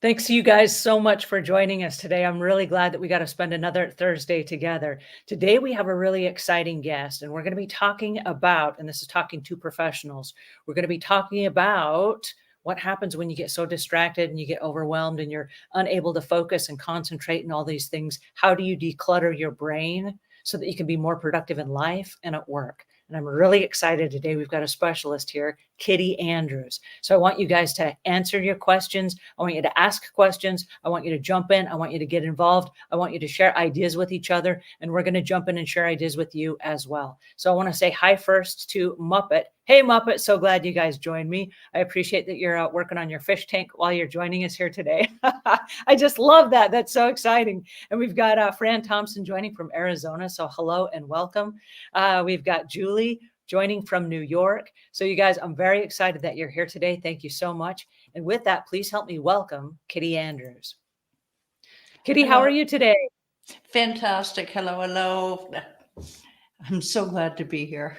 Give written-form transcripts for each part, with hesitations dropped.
Thanks you guys so much for joining us today. I'm really glad that we got to spend another Thursday together. Today, we have a really exciting guest, and we're going to be talking about, and this is talking to professionals, we're going to be talking about what happens when you get so distracted and you get overwhelmed and you're unable to focus and concentrate and all these things. How do you declutter your brain so that you can be more productive in life and at work? And I'm really excited today. We've got a specialist here, Kitty Andrews. So I want you guys to answer your questions. I want you to ask questions. I want you to jump in. I want you to get involved. I want you to share ideas with each other. And we're going to jump in and share ideas with you as well. So I want to say hi first to Muppet. Hey, Muppet. So glad you guys joined me. I appreciate that you're working on your fish tank while you're joining us here today. I just love that. That's so exciting. And we've got Fran Thompson joining from Arizona. So hello and welcome. We've got Julie joining from New York. So you guys, I'm very excited that you're here today. Thank you so much. And with that, please help me welcome Kitty Andrews. Kitty, Hello. how are you today? Fantastic. Hello, hello. I'm so glad to be here.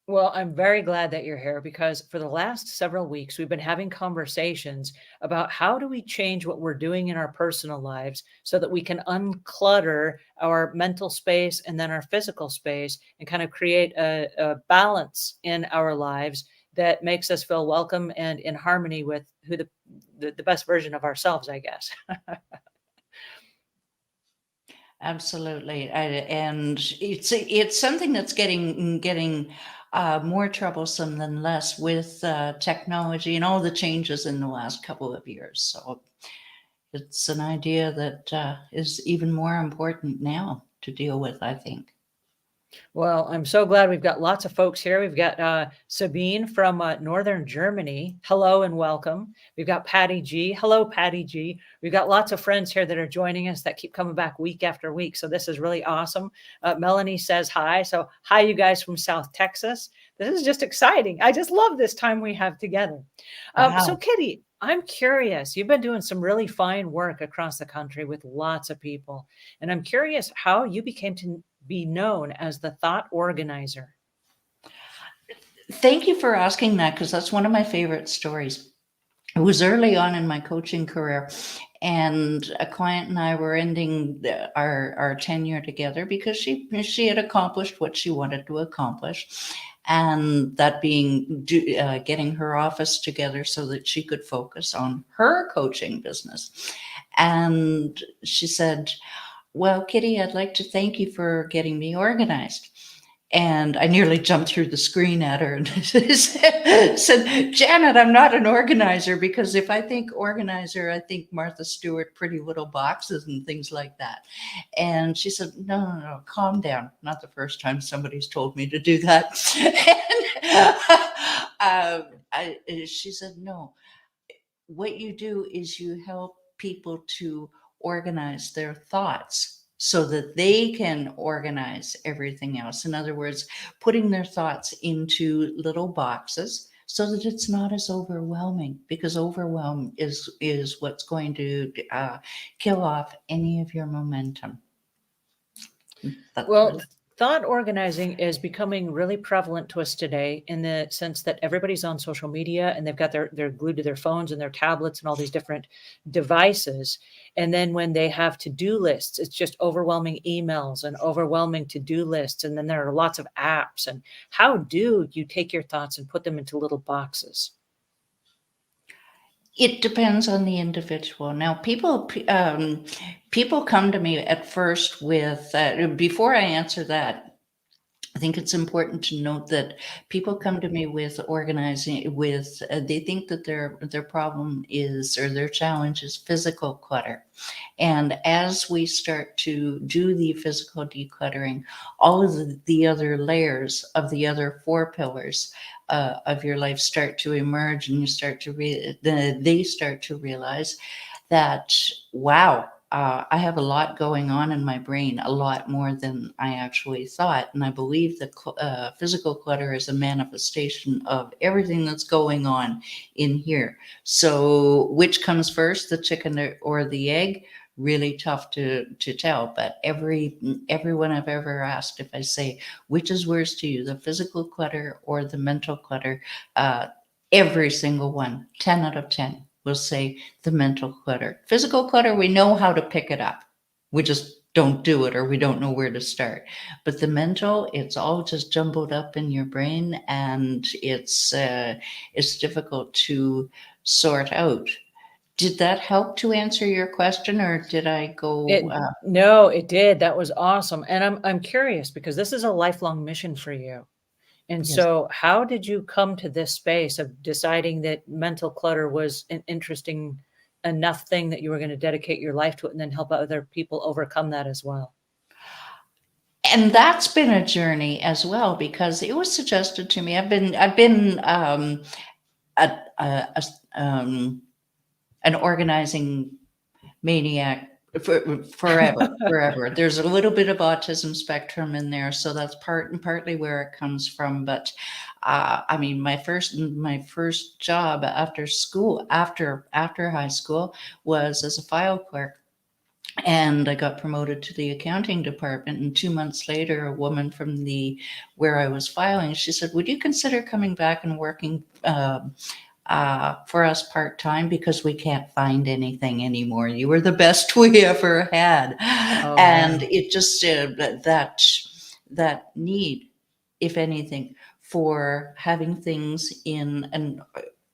Well, I'm very glad that you're here because for the last several weeks, we've been having conversations about how do we change what we're doing in our personal lives so that we can unclutter our mental space and then our physical space and kind of create a balance in our lives that makes us feel welcome and in harmony with who the best version of ourselves, I guess. Absolutely. And it's something that's getting more troublesome than less with technology and all the changes in the last couple of years. So it's an idea that is even more important now to deal with, I think. Well, I'm so glad we've got lots of folks here. We've got Sabine from Northern Germany. Hello and welcome. We've got Patty G. Hello, Patty G. We've got lots of friends here that are joining us that keep coming back week after week. So this is really awesome. Melanie says hi. So hi, you guys from South Texas. This is just exciting. I just love this time we have together. Wow. So Kitty, I'm curious. You've been doing some really fine work across the country with lots of people. And I'm curious how you became to be known as the thought organizer. Thank you for asking that because that's one of my favorite stories. It was early on in my coaching career, and a client and I were ending our tenure together because she had accomplished what she wanted to accomplish, and that being getting her office together so that she could focus on her coaching business. And she said, "Well, Kitty, I'd like to thank you for getting me organized." And I nearly jumped through the screen at her and said, "Janet, I'm not an organizer, because if I think organizer, I think Martha Stewart, Pretty Little Boxes and things like that." And she said, No, calm down. Not the first time somebody's told me to do that. She said, "No, what you do is you help people to organize their thoughts so that they can organize everything else. In other words, putting their thoughts into little boxes so that it's not as overwhelming, because overwhelm is what's going to kill off any of your momentum." Well, thought organizing is becoming really prevalent to us today in the sense that everybody's on social media and they've got they're glued to their phones and their tablets and all these different devices. And then when they have to-do lists, it's just overwhelming emails and overwhelming to-do lists. And then there are lots of apps. And how do you take your thoughts and put them into little boxes? It depends on the individual. Now, people come to me at first with, before I answer that, I think it's important to note that people come to me with organizing with, they think that their problem is, or their challenge is, physical clutter. And as we start to do the physical decluttering, all of the other layers of the other four pillars of your life start to emerge, and you start to they start to realize that, wow, I have a lot going on in my brain, a lot more than I actually thought. And I believe that physical clutter is a manifestation of everything that's going on in here. So which comes first, the chicken or the egg? Really tough to tell. But everyone I've ever asked, if I say, which is worse to you, the physical clutter or the mental clutter? Every single one, 10 out of 10 we'll say the mental clutter. Physical clutter, we know how to pick it up. We just don't do it, or we don't know where to start. But the mental, it's all just jumbled up in your brain, and it's difficult to sort out. Did that help to answer your question, or did I go? It No, it did. That was awesome. And I'm curious because this is a lifelong mission for you. And Yes. so how did you come to this space of deciding that mental clutter was an interesting enough thing that you were going to dedicate your life to it and then help other people overcome that as well? And that's been a journey as well, because it was suggested to me. I've been a, a, an organizing maniac forever. There's a little bit of autism spectrum in there, so that's partly where it comes from. But I mean, my first job after school, after high school, was as a file clerk. And I got promoted to the accounting department. And 2 months later, a woman from where I was filing, she said, "Would you consider coming back and working for us part-time, because we can't find anything anymore. You were the best we ever had." Oh, And wow. it just that need, if anything, for having things in an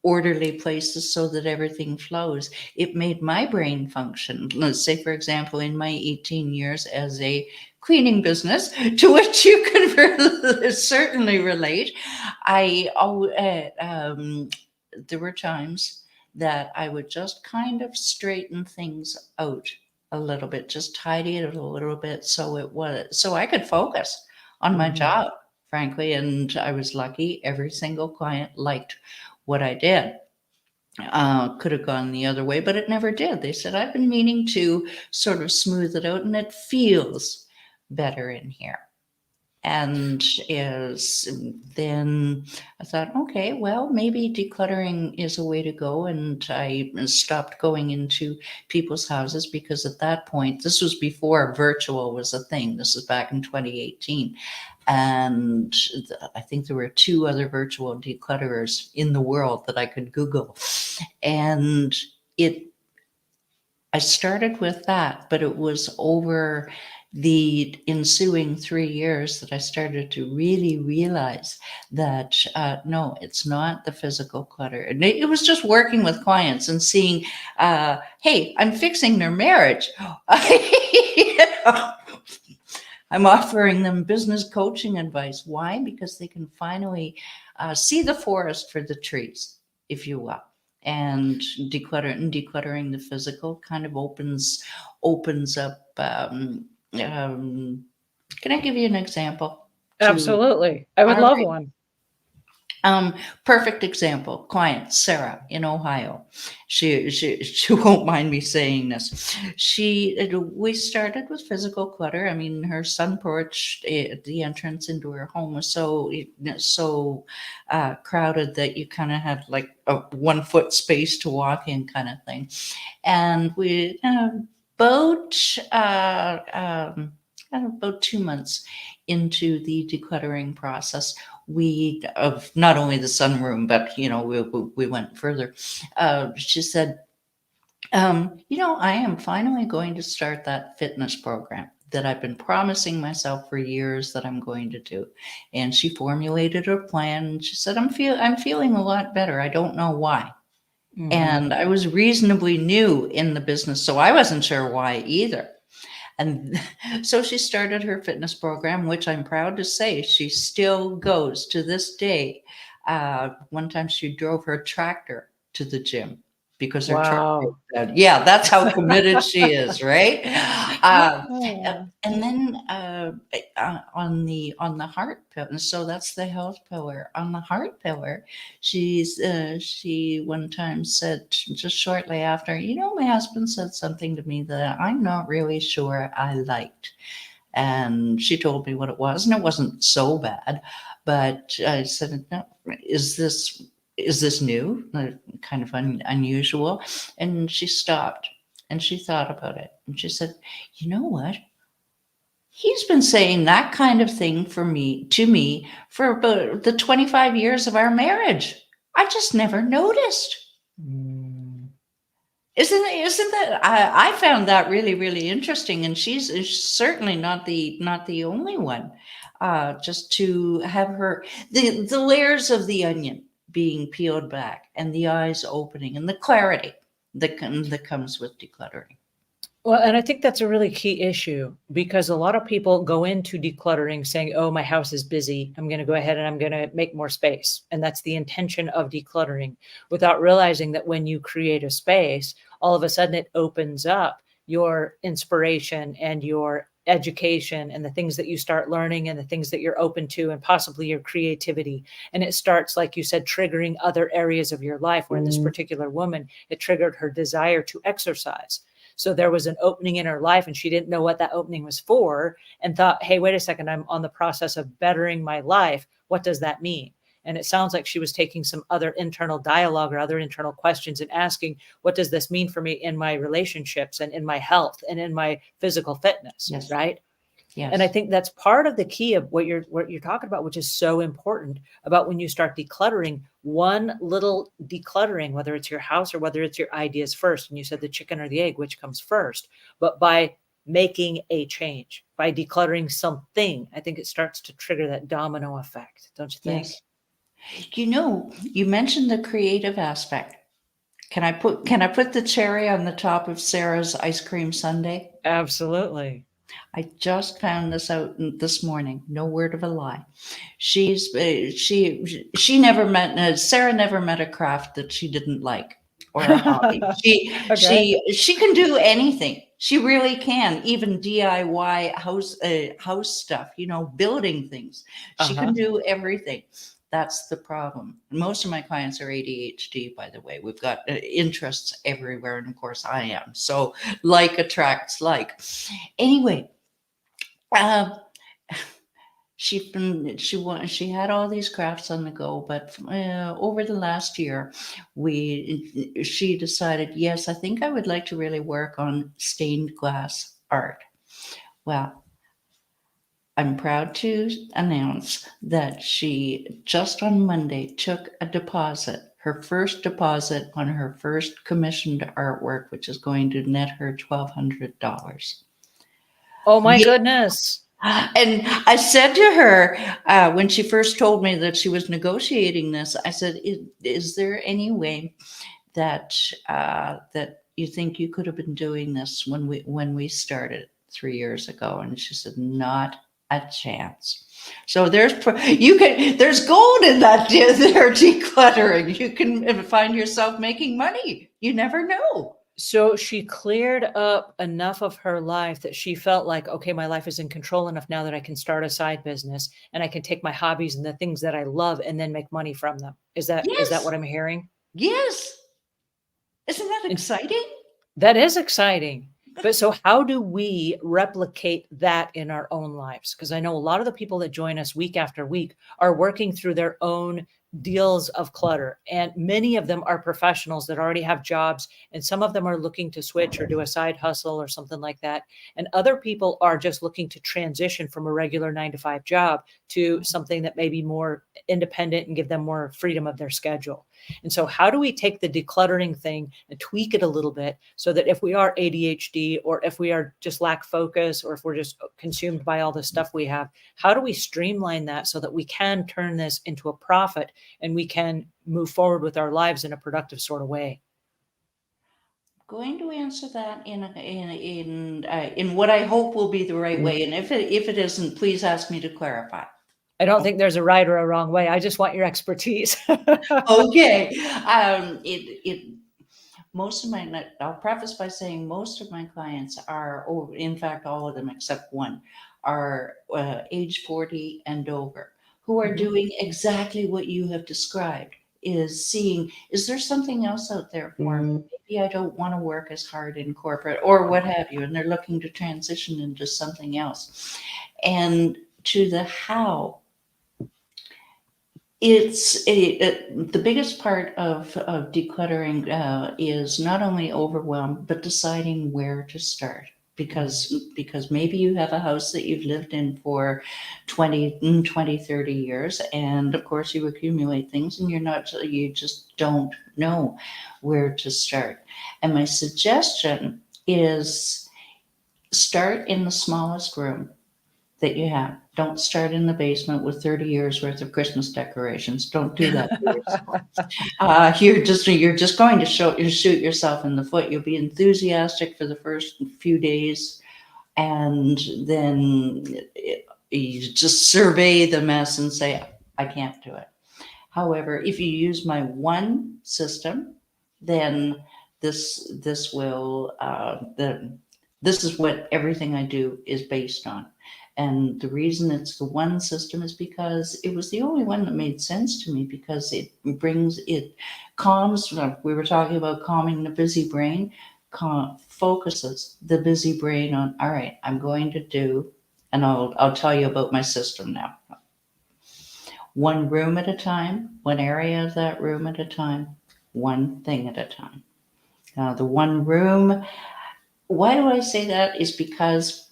orderly places so that everything flows. It made my brain function. Let's say, for example, in my 18 years as a cleaning business, to which you can certainly relate, there were times that I would just kind of straighten things out a little bit, just tidy it a little bit, so I could focus on my Mhm. job, frankly. And I was lucky; every single client liked what I did. Could have gone the other way, but it never did. They said, "I've been meaning to sort of smooth it out, and it feels better in here." And then I thought, okay, well, maybe decluttering is a way to go. And I stopped going into people's houses, because at that point, this was before virtual was a thing. This is back in 2018. And I think there were 2 other virtual declutterers in the world that I could Google. And I started with that, but it was over the ensuing 3 years that I started to really realize that no, it's not the physical clutter. And it was just working with clients and seeing, hey, I'm fixing their marriage. You know, I'm offering them business coaching advice. Why? Because they can finally see the forest for the trees, if you will. And decluttering the physical kind of opens up. Can I give you an example? To Absolutely. I would All love right. one. Perfect example. Client Sarah in Ohio. She won't mind me saying this. We started with physical clutter. I mean, her sun porch, the entrance into her home was so crowded that you kind of had like a 1 foot space to walk in, kind of thing. And we about about 2 months into the decluttering process, we of not only the sunroom, but we went further. She said, I am finally going to start that fitness program that I've been promising myself for years that I'm going to do. And she formulated her plan. She said, I'm feeling a lot better. I don't know why. Mhm. And I was reasonably new in the business, so I wasn't sure why either. And so she started her fitness program, which I'm proud to say she still goes to this day. One time she drove her tractor to the gym because her truck broke Wow. down. Yeah, that's how committed she is, right? Uh, Yeah. and then on the heart pillar, so that's the health pillar. On the heart pillar, she one time said, just shortly after, my husband said something to me that I'm not really sure I liked. And she told me what it was, and it wasn't so bad. But I said, no, is this new? Kind of unusual. And she stopped and she thought about it. And she said, you know what? He's been saying that kind of thing to me for about the 25 years of our marriage. I just never noticed. Mm. Isn't that I found that really, really interesting, and she's is certainly not the only one. Just to have her the layers of the onion being peeled back and the eyes opening and the clarity that comes with decluttering. Well, and I think that's a really key issue because a lot of people go into decluttering saying, "Oh, my house is busy. I'm going to go ahead and I'm going to make more space." And that's the intention of decluttering without realizing that when you create a space, all of a sudden it opens up your inspiration and your education and the things that you start learning and the things that you're open to and possibly your creativity. And it starts, like you said, triggering other areas of your life where in this particular woman, it triggered her desire to exercise. So there was an opening in her life and she didn't know what that opening was for and thought, hey, wait a second, I'm on the process of bettering my life. What does that mean? And it sounds like she was taking some other internal dialogue or other internal questions and asking, what does this mean for me in my relationships and in my health and in my physical fitness? Yes. Right. Yes. And I think that's part of the key of what you're talking about, which is so important about when you start decluttering, one little decluttering, whether it's your house or whether it's your ideas first. And you said the chicken or the egg, which comes first, but by making a change, by decluttering something, I think it starts to trigger that domino effect. Don't you think? Yes. You mentioned the creative aspect. Can I put the cherry on the top of Sarah's ice cream sundae? Absolutely. I just found this out this morning. No word of a lie. She never met Sarah never met a craft that she didn't like or a hobby. Okay. She can do anything. She really can. Even DIY house stuff. Building things. She Uh-huh. can do everything. That's the problem. Most of my clients are ADHD, by the way. We've got interests everywhere, and of course, I am. So, like attracts like. Anyway, um, she had all these crafts on the go, but over the last year, she decided, yes, I think I would like to really work on stained glass art. Well, I'm proud to announce that she just on Monday took a deposit, her first deposit on her first commissioned artwork, which is going to net her $1,200. Oh my goodness. And I said to her when she first told me that she was negotiating this, I said, "Is there any way that that you think you could have been doing this when we started 3 years ago?" And she said, "Not a chance." So there's gold in that there decluttering. You can find yourself making money. You never know. So she cleared up enough of her life that she felt like, okay, my life is in control enough now that I can start a side business and I can take my hobbies and the things that I love and then make money from them. Is that Yes, what I'm hearing? yes. Isn't that And exciting? that is exciting. But so how do we replicate that in our own lives? Because I know a lot of the people that join us week after week are working through their own deals of clutter. And many of them are professionals that already have jobs, and some of them are looking to switch or do a side hustle or something like that. And other people are just looking to transition from a regular 9 to 5 job to something that may be more independent and give them more freedom of their schedule. And so, how do we take the decluttering thing and tweak it a little bit so that if we are ADHD or if we are just lack focus or if we're just consumed by all the stuff we have, how do we streamline that so that we can turn this into a profit and we can move forward with our lives in a productive sort of way? Going to answer that in what I hope will be the right way, and if it isn't, please ask me to clarify. I don't think there's a right or a wrong way. I just want your expertise. Okay. It most of my I'll preface by saying most of my clients are, or in fact, all of them except one, are age 40 and over, who are Mhm. doing exactly what you have described. Is seeing, is there something else out there for me? Maybe I don't want to work as hard in corporate or what have you, and they're looking to transition into something else. And to the how, the biggest part of decluttering is not only overwhelm, but deciding where to start. because maybe you have a house that you've lived in for 30 years, and of course you accumulate things, and you just don't know where to start. And my suggestion is start in the smallest room that you have. Don't start in the basement with 30 years worth of Christmas decorations. Don't do that to yourself. You're just going to shoot yourself in the foot. You'll be enthusiastic for the first few days, and then you just survey the mess and say, I can't do it. However, if you use my one system, then this is what everything I do is based on. And the reason it's the one system is because it was the only one that made sense to me, because it calms. We were talking about calming the busy brain, focuses the busy brain on, all right, I'm going to do, and I'll tell you about my system now. One room at a time, one area of that room at a time, one thing at a time. Now, the one room, why do I say that? Is because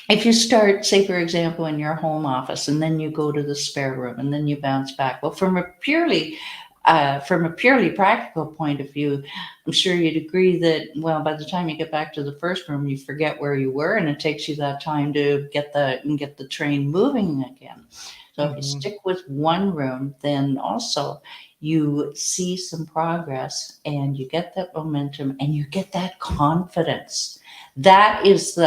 if you start, say, for example, in your home office, and then you go to the spare room, and then you bounce back. Well, from a purely practical point of view, I'm sure you'd agree that, well, by the time you get back to the first room, you forget where you were, and it takes you that time to get the train moving again. So if you stick with one room, then also you see some progress, and you get that momentum, and you get that confidence. That is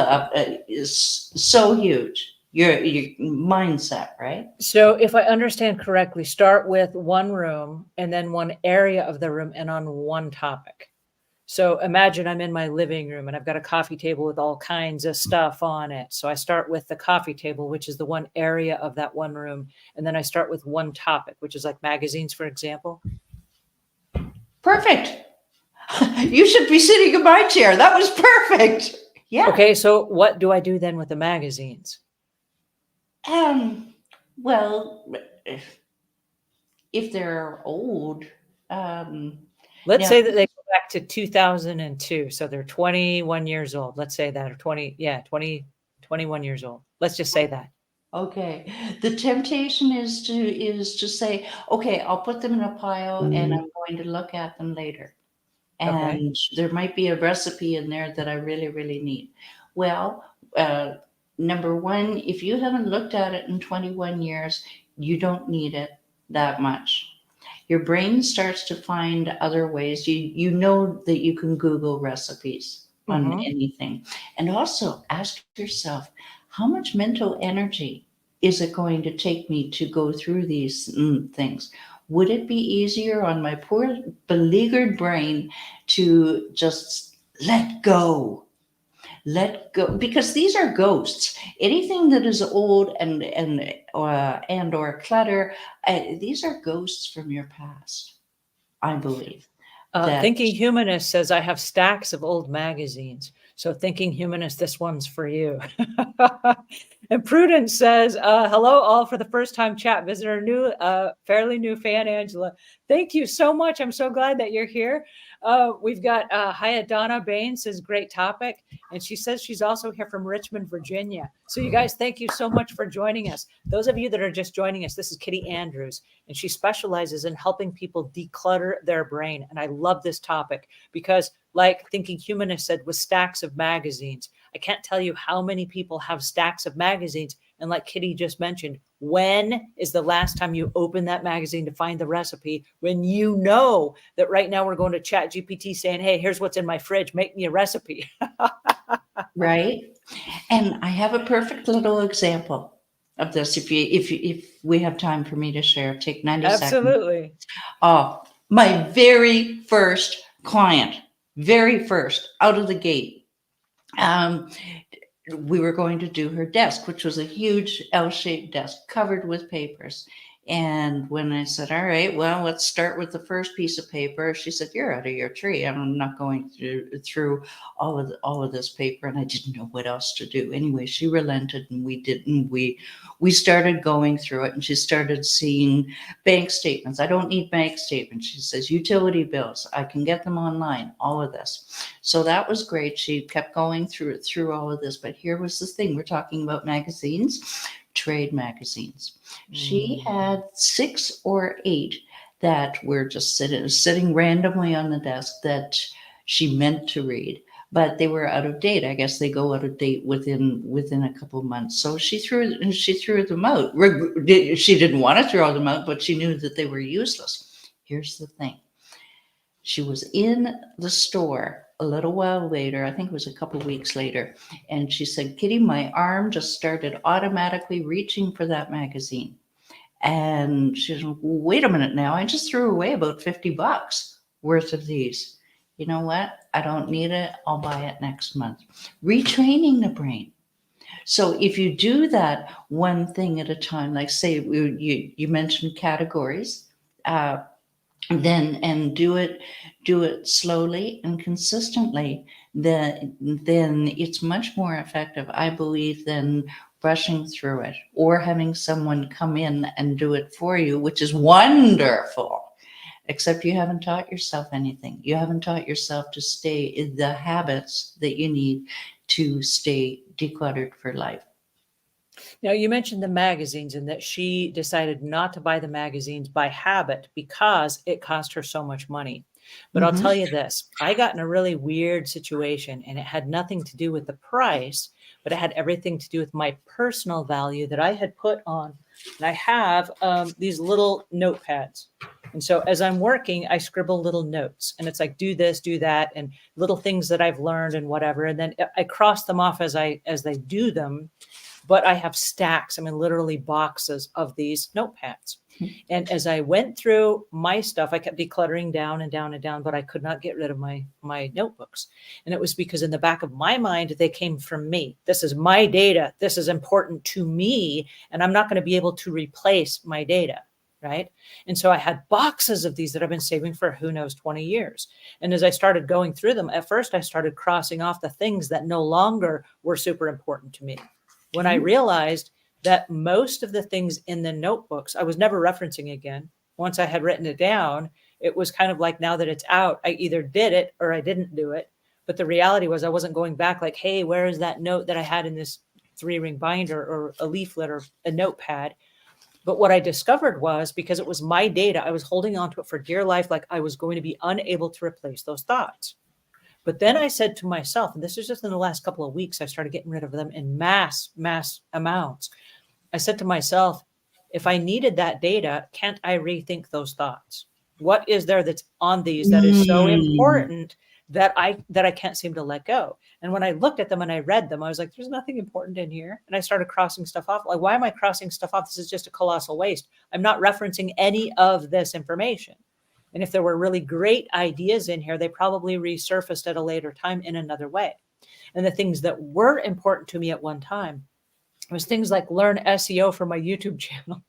is so huge. Your mindset, right? So if I understand correctly, start with one room and then one area of the room and on one topic. So imagine I'm in my living room and I've got a coffee table with all kinds of stuff on it. So I start with the coffee table, which is the one area of that one room. And then I start with one topic, which is like magazines, for example. Perfect. You should be sitting in my chair. That was perfect. Yeah. Okay. So what do I do then with the magazines? Well, if they're old, let's say that they go back to 2002. So they're 21 years old. Let's say that, or 21 years old. Let's just say that. Okay. The temptation is to say, okay, I'll put them in a pile and I'm going to look at them later. And there might be a recipe in there that I really, really need. Well, number one, if you haven't looked at it in 21 years, you don't need it that much. Your brain starts to find other ways. You know that you can Google recipes on anything. And also ask yourself, how much mental energy is it going to take me to go through these things? Would it be easier on my poor beleaguered brain to just let go? Let go, because these are ghosts. Anything that is old and or clutter, these are ghosts from your past, I believe. Thinking Humanist says, I have stacks of old magazines. So Thinking Humanist, this one's for you. And Prudence says, hello all for the first time chat visitor, fairly new fan, Angela. Thank you so much. I'm so glad that you're here. We've got Hayadana Bain says, great topic. And she says she's also here from Richmond, Virginia. So you guys, thank you so much for joining us. Those of you that are just joining us, this is Kitty Andrews, and she specializes in helping people declutter their brain. And I love this topic because, like Thinking Humanist said, with stacks of magazines, I can't tell you how many people have stacks of magazines. And like Kitty just mentioned, when is the last time you open that magazine to find the recipe when you know that right now we're going to ChatGPT saying, hey, here's what's in my fridge, make me a recipe. Right. And I have a perfect little example of this. If we have time for me to share, take 90 seconds. Absolutely. My very first client, very first out of the gate, we were going to do her desk, which was a huge L-shaped desk covered with papers. And when I said, all right, well, let's start with the first piece of paper, she said, you're out of your tree. I'm not going through all of this paper. And I didn't know what else to do. Anyway, she relented, and we started going through it, and she started seeing bank statements. I don't need bank statements. She says, utility bills, I can get them online, all of this. So that was great. She kept going through all of this. But here was the thing. We're talking about magazines, trade magazines. She had 6 or 8 that were just sitting randomly on the desk that she meant to read, but they were out of date. I guess they go out of date within a couple of months. So she threw them out. She didn't want to throw them out, but she knew that they were useless. Here's the thing. She was in the store a little while later, I think it was a couple of weeks later, and she said, Kitty, my arm just started automatically reaching for that magazine. And she said, wait a minute now, I just threw away about $50 worth of these. You know what? I don't need it. I'll buy it next month. Retraining the brain. So if you do that one thing at a time, like say you mentioned categories, then and do it slowly and consistently, then it's much more effective, I believe, than brushing through it or having someone come in and do it for you, which is wonderful, except you haven't taught yourself anything. You haven't taught yourself to stay in the habits that you need to stay decluttered for life. Now, you mentioned the magazines and that she decided not to buy the magazines by habit because it cost her so much money. But I'll tell you this, I got in a really weird situation, and it had nothing to do with the price, but it had everything to do with my personal value that I had put on. And I have these little notepads. And so as I'm working, I scribble little notes, and it's like, do this, do that, and little things that I've learned and whatever. And then I cross them off as they do them. But I have stacks, I mean, literally boxes of these notepads. And as I went through my stuff, I kept decluttering down and down and down, but I could not get rid of my notebooks. And it was because in the back of my mind, they came from me. This is my data. This is important to me, and I'm not going to be able to replace my data, right? And so I had boxes of these that I've been saving for who knows 20 years. And as I started going through them, at first I started crossing off the things that no longer were super important to me. When I realized that most of the things in the notebooks, I was never referencing again. Once I had written it down, it was kind of like, now that it's out, I either did it or I didn't do it. But the reality was I wasn't going back like, hey, where is that note that I had in this 3-ring binder or a leaflet or a notepad? But what I discovered was, because it was my data, I was holding on to it for dear life, like I was going to be unable to replace those thoughts. But then I said to myself, and this is just in the last couple of weeks, I started getting rid of them in mass amounts. I said to myself, if I needed that data, can't I rethink those thoughts? What is there that's on these that is so important that I can't seem to let go? And when I looked at them and I read them, I was like, there's nothing important in here. And I started crossing stuff off. Like, why am I crossing stuff off? This is just a colossal waste. I'm not referencing any of this information. And if there were really great ideas in here, they probably resurfaced at a later time in another way. And the things that were important to me at one time was things like learn SEO for my YouTube channel.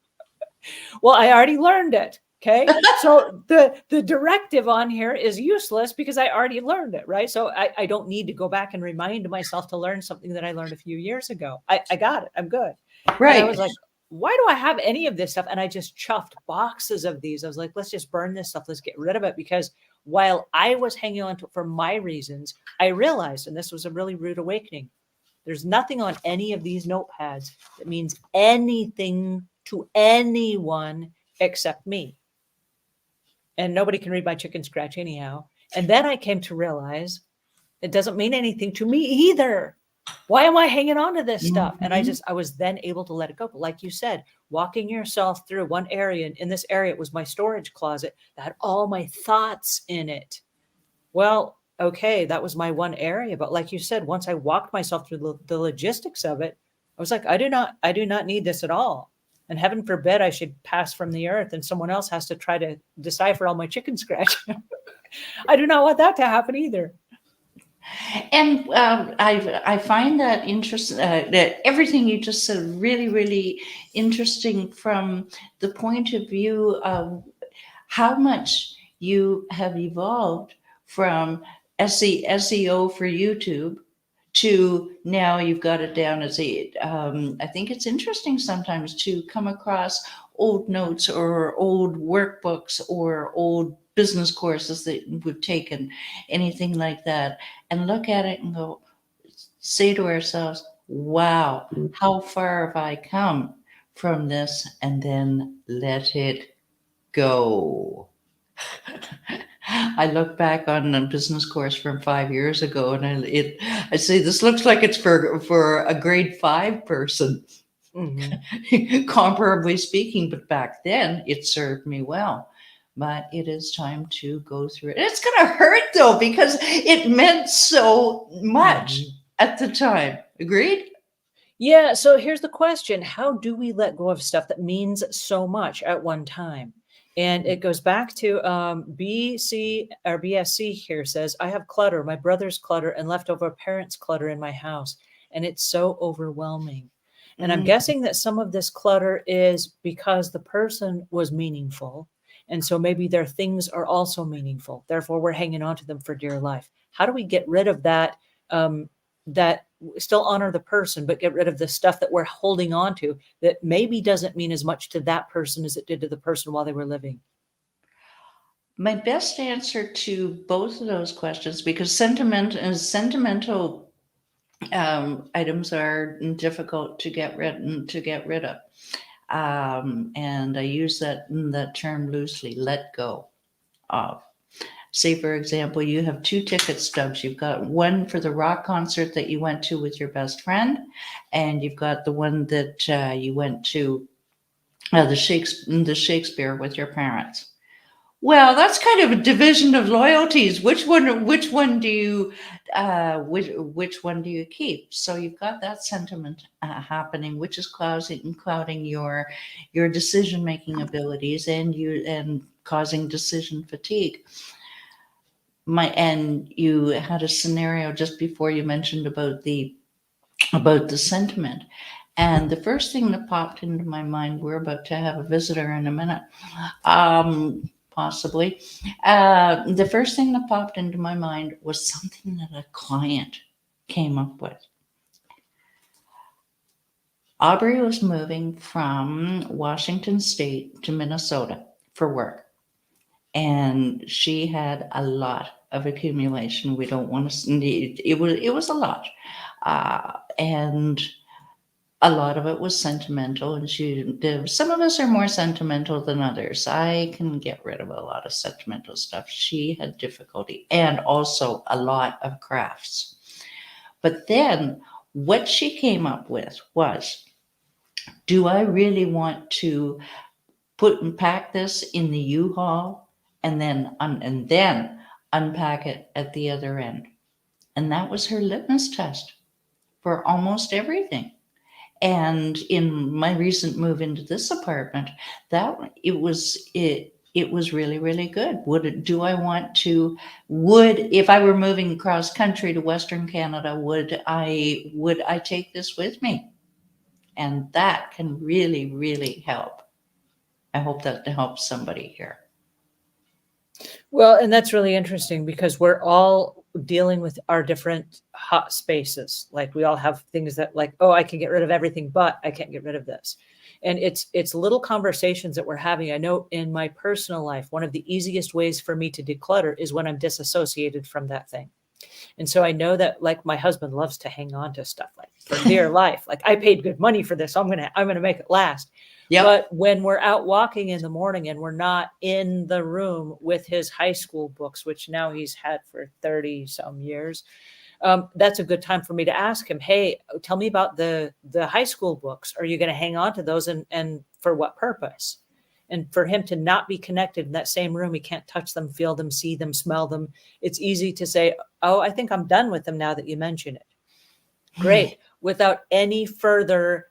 Well, I already learned it. Okay. So the directive on here is useless because I already learned it. Right. So I don't need to go back and remind myself to learn something that I learned a few years ago. I got it. I'm good. Right. And I was like, why do I have any of this stuff? And I just chuffed boxes of these. I was like, let's just burn this stuff. Let's get rid of it. Because while I was hanging on to it for my reasons, I realized, and this was a really rude awakening, there's nothing on any of these notepads that means anything to anyone except me. And nobody can read my chicken scratch anyhow. And then I came to realize it doesn't mean anything to me either. Why am I hanging on to this stuff? And I was then able to let it go. But like you said, walking yourself through one area, and in this area, it was my storage closet that had all my thoughts in it. Well, okay, that was my one area. But like you said, once I walked myself through the logistics of it, I was like, I do not need this at all. And heaven forbid I should pass from the earth and someone else has to try to decipher all my chicken scratch. I do not want that to happen either. And I find that interesting, that everything you just said really, really interesting from the point of view of how much you have evolved from SEO for YouTube to now you've got it down as a. I think it's interesting sometimes to come across old notes or old workbooks or old business courses that we've taken, anything like that, and look at it and go, say to ourselves, wow, how far have I come from this? And then let it go. I look back on a business course from 5 years ago, and I say this looks like it's for a grade 5 person, comparably speaking. But back then, it served me well. But it is time to go through it. It's going to hurt though because it meant so much at the time. Agreed? Yeah. So here's the question. How do we let go of stuff that means so much at one time? And it goes back to BC or BSC here says, I have clutter, my brother's clutter, and leftover parents' clutter in my house. And it's so overwhelming. And I'm guessing that some of this clutter is because the person was meaningful. And so maybe their things are also meaningful. Therefore, we're hanging on to them for dear life. How do we get rid of that? That still honor the person, but get rid of the stuff that we're holding on to that maybe doesn't mean as much to that person as it did to the person while they were living. My best answer to both of those questions, because sentimental items are difficult to get rid of, and I use that term loosely. Let go of. Say, for example, you have 2 ticket stubs. You've got one for the rock concert that you went to with your best friend, and you've got the one that you went to the Shakespeare with your parents. Well, that's kind of a division of loyalties. Which one do you which one do you keep? So you've got that sentiment happening, which is clouding your decision making abilities and causing decision fatigue. And you had a scenario just before you mentioned about the sentiment. And the first thing that popped into my mind, we're about to have a visitor in a minute, possibly. The first thing that popped into my mind was something that a client came up with. Aubrey was moving from Washington State to Minnesota for work. And she had a lot of accumulation. We don't want to. It was a lot, and a lot of it was sentimental. And some of us are more sentimental than others. I can get rid of a lot of sentimental stuff. She had difficulty, and also a lot of crafts. But then, what she came up with was, do I really want to put and pack this in the U-Haul and then unpack it at the other end? And that was her litmus test for almost everything. And in my recent move into this apartment, it was really, really good. If I were moving across country to Western Canada, would I take this with me? And that can really, really help. I hope that helps somebody here. Well, and that's really interesting because we're all dealing with our different hot spaces. Like we all have things that like, oh, I can get rid of everything, but I can't get rid of this. And it's little conversations that we're having. I know in my personal life, one of the easiest ways for me to declutter is when I'm disassociated from that thing. And so I know that like my husband loves to hang on to stuff like for dear life. Like I paid good money for this. I'm gonna make it last. Yep. But when we're out walking in the morning and we're not in the room with his high school books, which now he's had for 30 some years, that's a good time for me to ask him, hey, tell me about the high school books. Are you going to hang on to those and for what purpose? And for him to not be connected in that same room, he can't touch them, feel them, see them, smell them. It's easy to say, oh, I think I'm done with them now that you mention it. Great. Without any further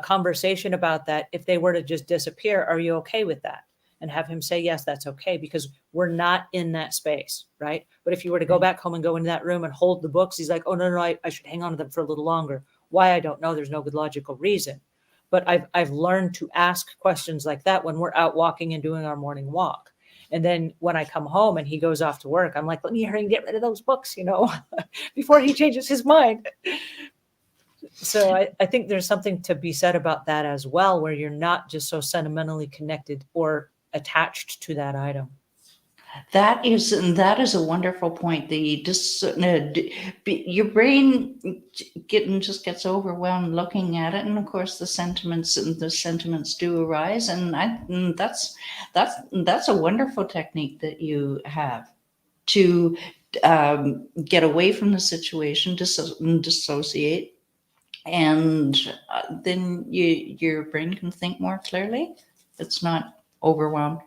conversation about that, if they were to just disappear, are you okay with that? And have him say, yes, that's okay, because we're not in that space, right? But if you were to go back home and go into that room and hold the books, he's like, oh, no, I should hang on to them for a little longer. Why? I don't know. There's no good logical reason. But I've learned to ask questions like that when we're out walking and doing our morning walk. And then when I come home and he goes off to work, I'm like, let me hurry and get rid of those books, before he changes his mind. So I think there's something to be said about that as well, where you're not just so sentimentally connected or attached to that item. That is a wonderful point. Your brain just gets overwhelmed looking at it, and of course the sentiments do arise, and that's a wonderful technique that you have to get away from the situation, dissociate, and then your brain can think more clearly. It's not overwhelmed.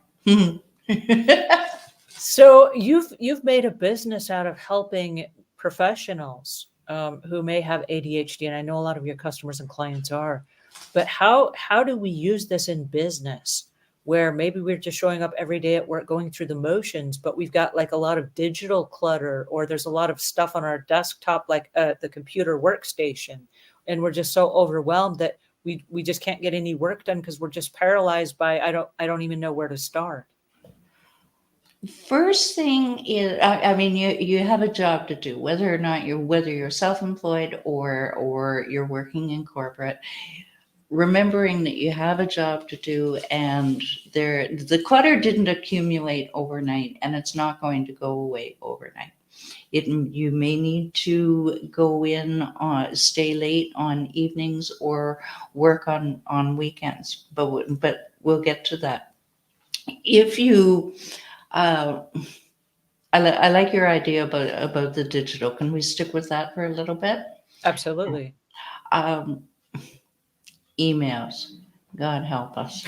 So you've made a business out of helping professionals who may have ADHD, and I know a lot of your customers and clients are. But how do we use this in business, where maybe we're just showing up every day at work, going through the motions, but we've got like a lot of digital clutter, or there's a lot of stuff on our desktop, like the computer workstation, and we're just so overwhelmed that we just can't get any work done because we're just paralyzed by I don't even know where to start. First thing is, I mean, you have a job to do, whether you're self-employed or you're working in corporate. Remembering that you have a job to do, and the clutter didn't accumulate overnight, and it's not going to go away overnight. You may need to go in, stay late on evenings or work on weekends, but we'll get to that. If you I like your idea about the digital. Can we stick with that for a little bit? Absolutely. Emails. God help us.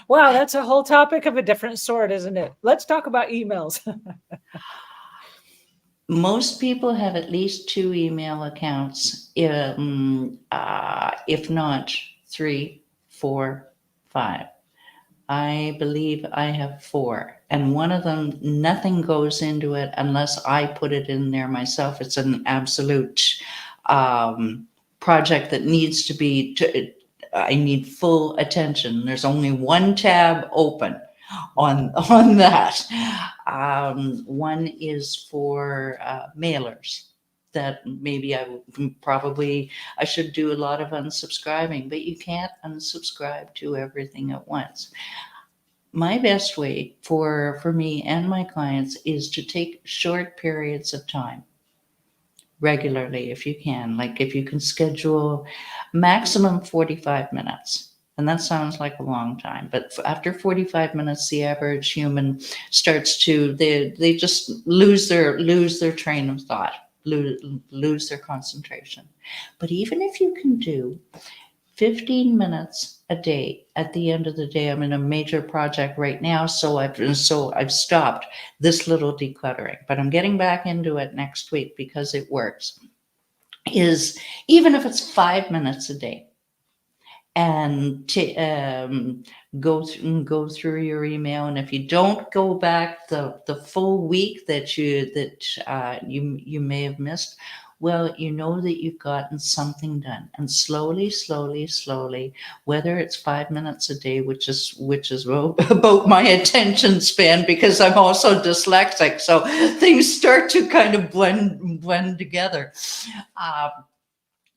Wow, that's a whole topic of a different sort, isn't it? Let's talk about emails. Most people have at least 2 email accounts, if not 3, 4, 5. I believe I have 4, and one of them, nothing goes into it unless I put it in there myself. It's an absolute project that needs to be, I need full attention. There's only one tab open on that. One is for mailers that maybe I should do a lot of unsubscribing, but you can't unsubscribe to everything at once. My best way for me and my clients is to take short periods of time regularly, if you can. Like if you can schedule maximum 45 minutes. And that sounds like a long time, but after 45 minutes, the average human starts to, they just lose their train of thought, lose their concentration. But even if you can do 15 minutes a day, at the end of the day, I'm in a major project right now, so I've stopped this little decluttering, but I'm getting back into it next week because it works. Is even if it's 5 minutes a day, and go through your email, and if you don't go back the full week that you may have missed, well, you know that you've gotten something done. And slowly, whether it's 5 minutes a day, which is about my attention span, because I'm also dyslexic, so things start to kind of blend together.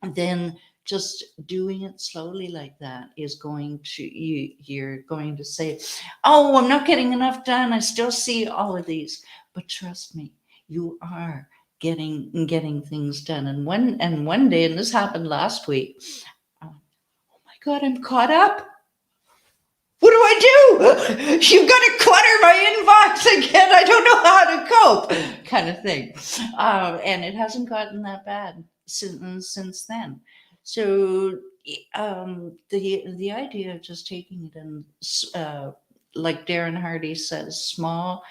Then just doing it slowly like that is going to, you're going to say, oh, I'm not getting enough done. I still see all of these. But trust me, you are getting things done. And one day, and this happened last week, oh my God, I'm caught up. What do I do? You've got to clutter my inbox again. I don't know how to cope, kind of thing. And it hasn't gotten that bad since then. So the idea of just taking it in, like Darren Hardy says, small,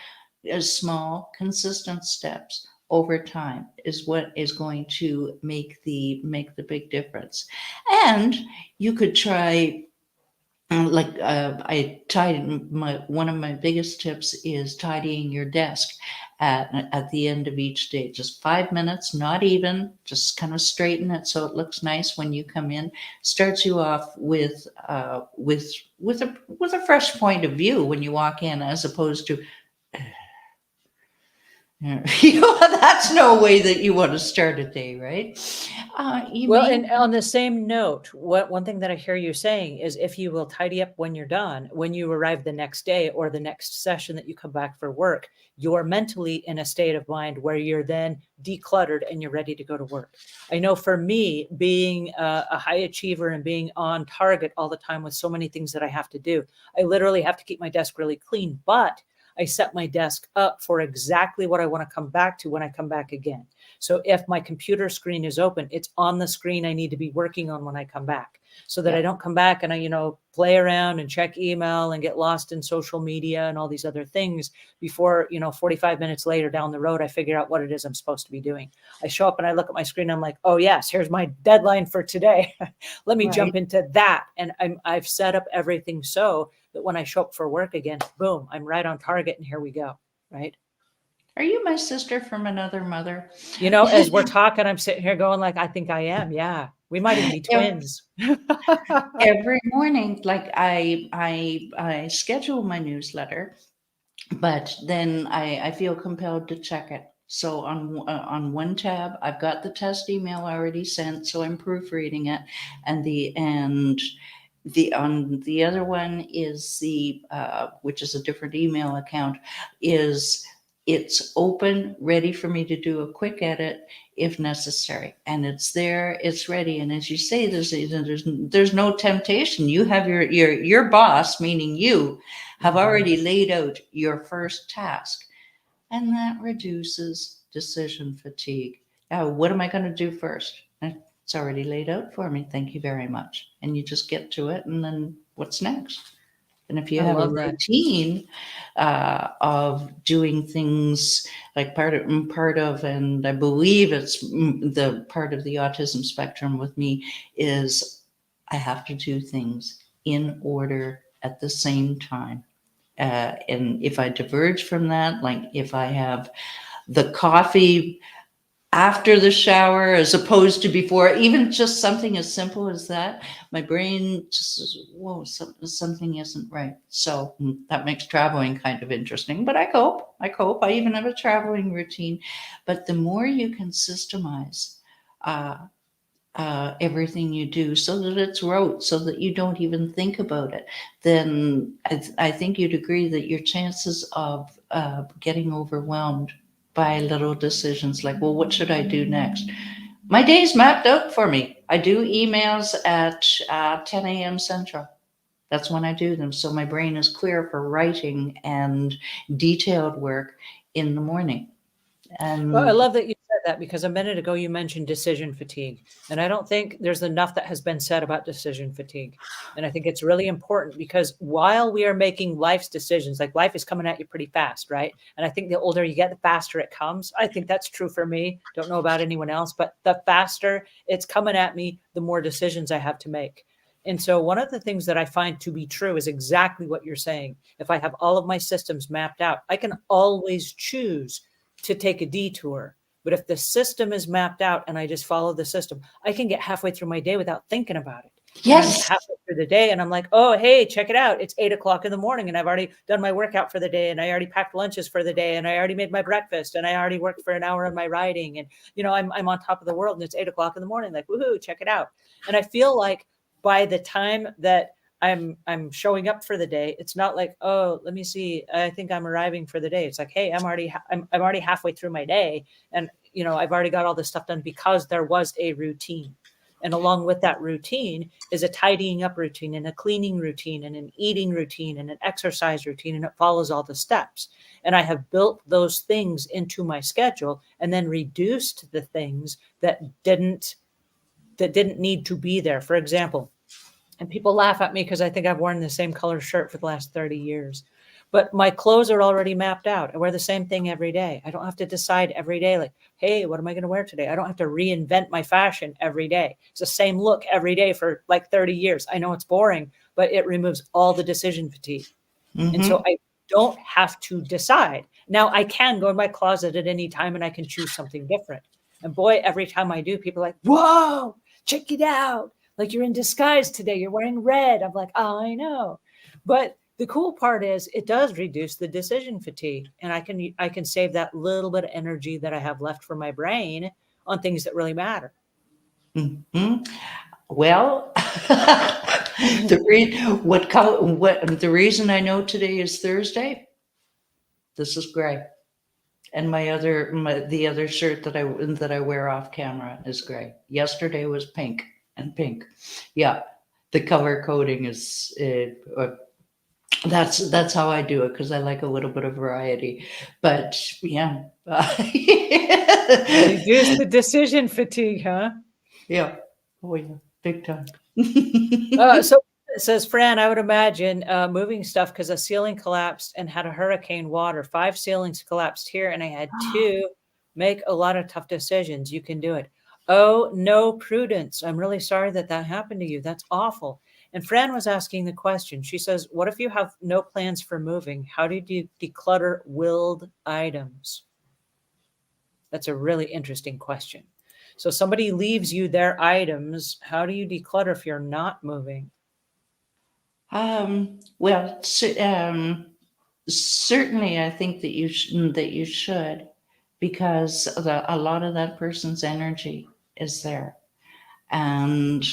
consistent steps over time is what is going to make the big difference. And you could try I tied one of my biggest tips is tidying your desk at the end of each day. Just 5 minutes, not even, just kind of straighten it so it looks nice when you come in. Starts you off with with a fresh point of view when you walk in, as opposed to that's no way that you want to start a day, right? You Well, may and on the same note, what one thing that I hear you saying is if you will tidy up when you're done, when you arrive the next day or the next session that you come back for work, you're mentally in a state of mind where you're then decluttered and you're ready to go to work. I know for me, being a high achiever and being on target all the time with so many things that I have to do, I literally have to keep my desk really clean, but I set my desk up for exactly what I want to come back to when I come back again. So if my computer screen is open, it's on the screen I need to be working on when I come back, so that I yeah. don't come back and I, play around and check email and get lost in social media and all these other things before, 45 minutes later down the road, I figure out what it is I'm supposed to be doing. I show up and I look at my screen. I'm like, oh yes, here's my deadline for today. Let me Right. jump into that. And I've set up everything so that when I show up for work again, boom, I'm right on target and here we go. Right. Are you my sister from another mother? As we're talking, I'm sitting here going like, I think I am. Yeah. We might even be twins. Every morning, like I schedule my newsletter, but then I feel compelled to check it. So on one tab, I've got the test email already sent, so I'm proofreading it, and the on the other one is the which is a different email account, is it's open, ready for me to do a quick edit if necessary, and it's there, it's ready. And as you say, there's no temptation. You have your boss, meaning you, have already laid out your first task, and that reduces decision fatigue. Now, what am I going to do first? It's already laid out for me. Thank you very much. And you just get to it, and then what's next? And if you I have a love that. routine of doing things like part of, and I believe it's the part of the autism spectrum with me, is I have to do things in order at the same time. And if I diverge from that, like if I have the coffee after the shower as opposed to before, even just something as simple as that, my brain just says, whoa, something isn't right. So that makes traveling kind of interesting, but I cope. I even have a traveling routine. But the more you can systemize uh, everything you do so that it's rote, so that you don't even think about it, then I think you'd agree that your chances of getting overwhelmed by little decisions like, well, what should I do next? My day's mapped out for me. I do emails at 10 a.m. Central. That's when I do them. So my brain is clear for writing and detailed work in the morning. Well, I And love that you said that because a minute ago you mentioned decision fatigue. And I don't think there's enough that has been said about decision fatigue. And I think it's really important because while we are making life's decisions, like life is coming at you pretty fast, right? And I think the older you get, the faster it comes. I think that's true for me. Don't know about anyone else, but the faster it's coming at me, the more decisions I have to make. And so one of the things that I find to be true is exactly what you're saying. If I have all of my systems mapped out, I can always choose to take a detour. But if the system is mapped out and I just follow the system, I can get halfway through my day without thinking about it. And I'm yes, halfway through the day and I'm like, oh, hey, check it out. It's 8 o'clock in the morning and I've already done my workout for the day and I already packed lunches for the day and I already made my breakfast and I already worked for an hour on my writing. And, I'm on top of the world and it's 8 o'clock in the morning. Like, woohoo, check it out. And I feel like by the time that I'm showing up for the day, it's not like, oh, let me see, I think I'm arriving for the day. It's like, hey, I'm already halfway through my day, and I've already got all this stuff done because there was a routine. And along with that routine is a tidying up routine and a cleaning routine and an eating routine and an exercise routine, and it follows all the steps. And I have built those things into my schedule and then reduced the things that didn't need to be there. For example, and people laugh at me because I think I've worn the same color shirt for the last 30 years. but my clothes are already mapped out. I wear the same thing every day. I don't have to decide every day, like, hey, what am I going to wear today? I don't have to reinvent my fashion every day. It's the same look every day for like 30 years. I know it's boring, but it removes all the decision fatigue. And so Mm-hmm. I don't have to decide. Now I can go in my closet at any time and I can choose something different. And boy, every time I do, people are like, whoa, check it out. Like you're in disguise today. You're wearing red. I'm like, oh, I know. But the cool part is it does reduce the decision fatigue. And I can save that little bit of energy that I have left for my brain on things that really matter. Mm-hmm. Well, the reason I know today is Thursday. This is gray, and the other shirt that I wear off camera is gray. Yesterday was pink and pink. Yeah, the color coding is that's how I do it because I like a little bit of variety. But yeah, Reduce the decision fatigue, huh? yeah, oh yeah, big time. So it says, Fran, I would imagine moving stuff because a ceiling collapsed and had a hurricane water. 5 ceilings collapsed here, and I had to make a lot of tough decisions. You can do it. Oh, no, Prudence. I'm really sorry that that happened to you. That's awful. And Fran was asking the question. She says, what if you have no plans for moving? How do you declutter willed items? That's a really interesting question. So somebody leaves you their items. How do you declutter if you're not moving? Well, certainly, I think that you should, because a lot of that person's energy is there, and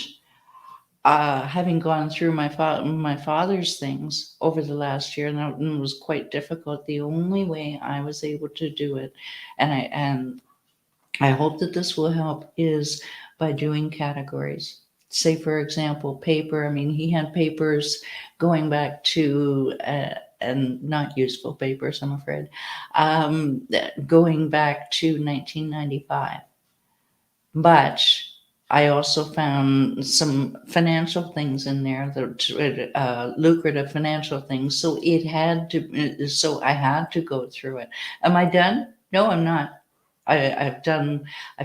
having gone through my father's things over the last year, and that was quite difficult. The only way I was able to do it, and I hope that this will help, is by doing categories. Say, for example, paper. I mean, he had papers going back to, and not useful papers, I'm afraid, going back to 1995. But I also found some financial things in there, that lucrative financial things. So I had to go through it. Am I done? No, I'm not. I've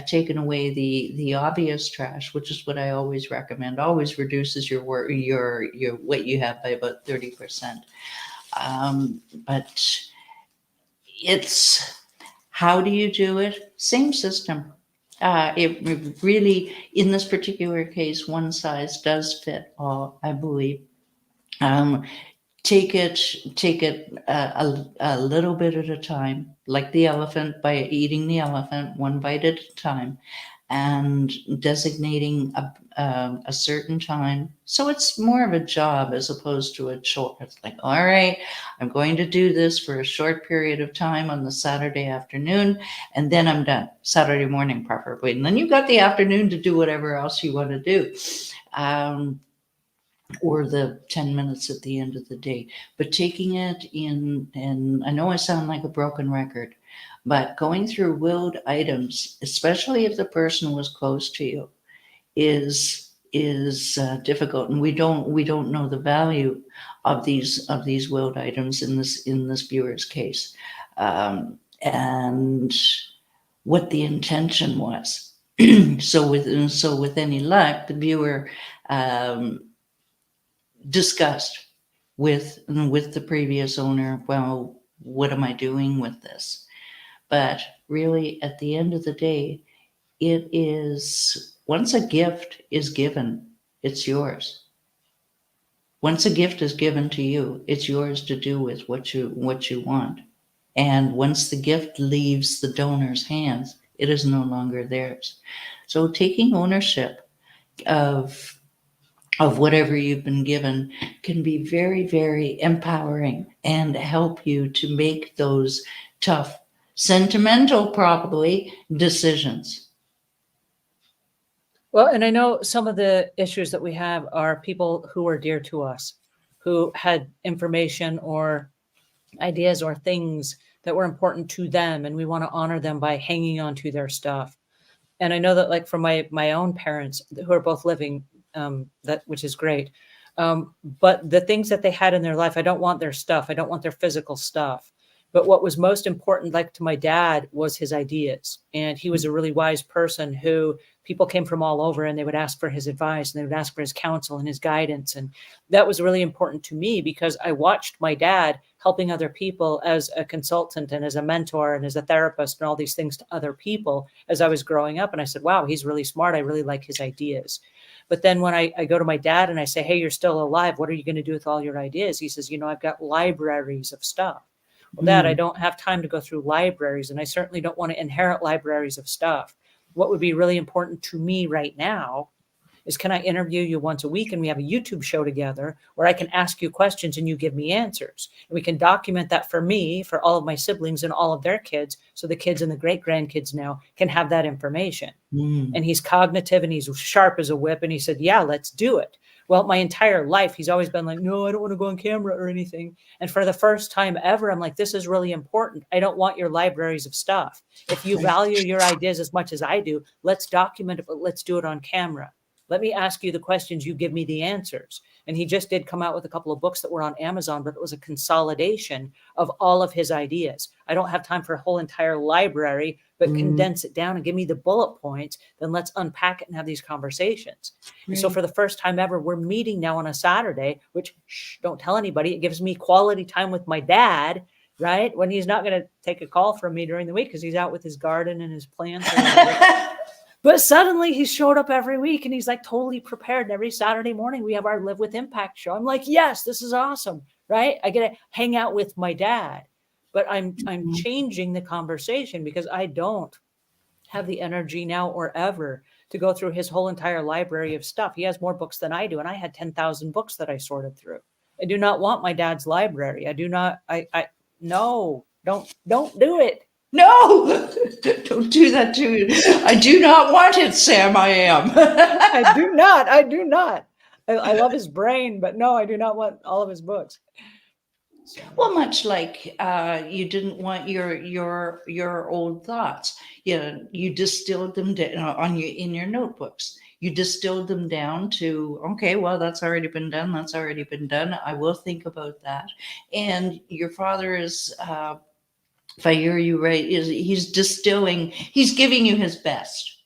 taken away the obvious trash, which is what I always recommend. Always reduces your work, your what you have by about 30%. But it's, how do you do it? Same system. It really, in this particular case, one size does fit all, I believe. Um, take it a little bit at a time, like the elephant, by eating the elephant one bite at a time, and designating a certain time. So it's more of a job as opposed to a chore. It's like, all right, I'm going to do this for a short period of time on the Saturday afternoon, and then I'm done. Saturday morning, preferably. And then you've got the afternoon to do whatever else you want to do. Or the 10 minutes at the end of the day, but taking it in, and I know I sound like a broken record, but going through willed items, especially if the person was close to you, is difficult, and we don't know the value of these willed items in this viewer's case, and what the intention was. So with any luck, the viewer discussed with the previous owner, well, what am I doing with this? But really, at the end of the day, it is, once a gift is given, it's yours. Once a gift is given to you, it's yours to do with what you want. And once the gift leaves the donor's hands, it is no longer theirs. So taking ownership of whatever you've been given can be very, very empowering and help you to make those tough, sentimental, probably, decisions. Well, and I know some of the issues that we have are people who are dear to us, who had information or ideas or things that were important to them, and we want to honor them by hanging on to their stuff. And I know that, like, for my own parents who are both living, that which is great. But the things that they had in their life, I don't want their stuff. I don't want their physical stuff. But what was most important, like to my dad, was his ideas. And he was a really wise person who people came from all over and they would ask for his advice and they would ask for his counsel and his guidance. And that was really important to me because I watched my dad helping other people as a consultant and as a mentor and as a therapist and all these things to other people as I was growing up. And I said, wow, he's really smart. I really like his ideas. But then when I go to my dad and I say, hey, you're still alive. What are you going to do with all your ideas? He says, I've got libraries of stuff. Well, Dad, I don't have time to go through libraries, and I certainly don't want to inherit libraries of stuff. What would be really important to me right now is, can I interview you once a week and we have a YouTube show together where I can ask you questions and you give me answers. And we can document that for me, for all of my siblings and all of their kids, so the kids and the great grandkids now can have that information. And he's cognitive and he's sharp as a whip. And he said, yeah, let's do it. Well, my entire life, he's always been like, no, I don't want to go on camera or anything. And for the first time ever, I'm like, this is really important. I don't want your libraries of stuff. If you value your ideas as much as I do, let's document it, but let's do it on camera. Let me ask you the questions, you give me the answers. And he just did come out with a couple of books that were on Amazon, but it was a consolidation of all of his ideas. I don't have time for a whole entire library, but condense it down and give me the bullet points. Then let's unpack it and have these conversations. And so for the first time ever, we're meeting now on a Saturday, which don't tell anybody. It gives me quality time with my dad, right? When he's not going to take a call from me during the week because he's out with his garden and his plants. But suddenly he showed up every week and he's like totally prepared. And every Saturday morning we have our Live with Impact show. I'm like, yes, this is awesome, right? I get to hang out with my dad, but I'm changing the conversation because I don't have the energy now or ever to go through his whole entire library of stuff. He has more books than I do. And I had 10,000 books that I sorted through. I do not want my dad's library. I do not, no, don't do it. No, don't do that to me. I do not want it, Sam. I am. I do not. I love his brain, but no, I do not want all of his books. So. Well, much like you didn't want your old thoughts. You distilled them down in your notebooks. You distilled them down to, okay, well, that's already been done. That's already been done. I will think about that. And your father is. If I hear you right, he's distilling, he's giving you his best,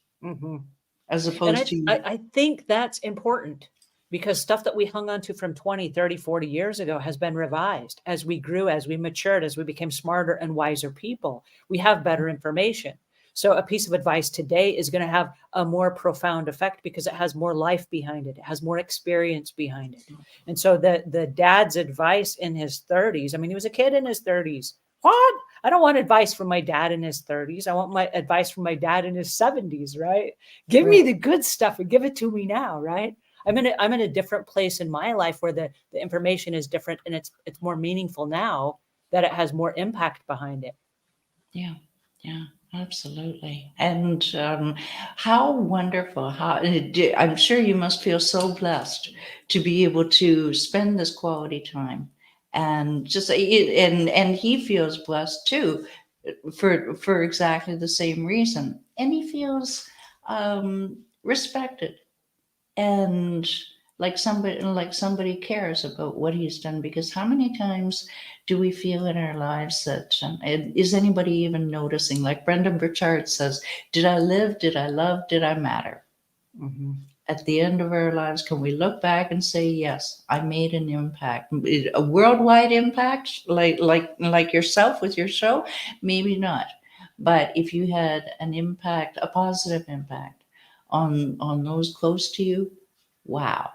as opposed to. I think that's important because stuff that we hung on to from 20, 30, 40 years ago has been revised as we grew, as we matured, as we became smarter and wiser people. We have better information. So a piece of advice today is going to have a more profound effect because it has more life behind it. It has more experience behind it. And so the dad's advice in his 30s, I mean, he was a kid in his 30s. What? I don't want advice from my dad in his 30s. I want my advice from my dad in his 70s, right? Give me the good stuff and give it to me now, right? I'm in a different place in my life where the information is different and it's more meaningful now that it has more impact behind it. Yeah, absolutely. And how wonderful! I'm sure you must feel so blessed to be able to spend this quality time. And just and he feels blessed too, for exactly the same reason. And he feels respected, and like somebody cares about what he's done. Because how many times do we feel in our lives that is anybody even noticing? Like Brendan Burchard says, "Did I live? Did I love? Did I matter?" At the end of our lives, can we look back and say, yes, I made an impact, a worldwide impact, like yourself with your show? Maybe not. But if you had an impact, a positive impact on those close to you, wow.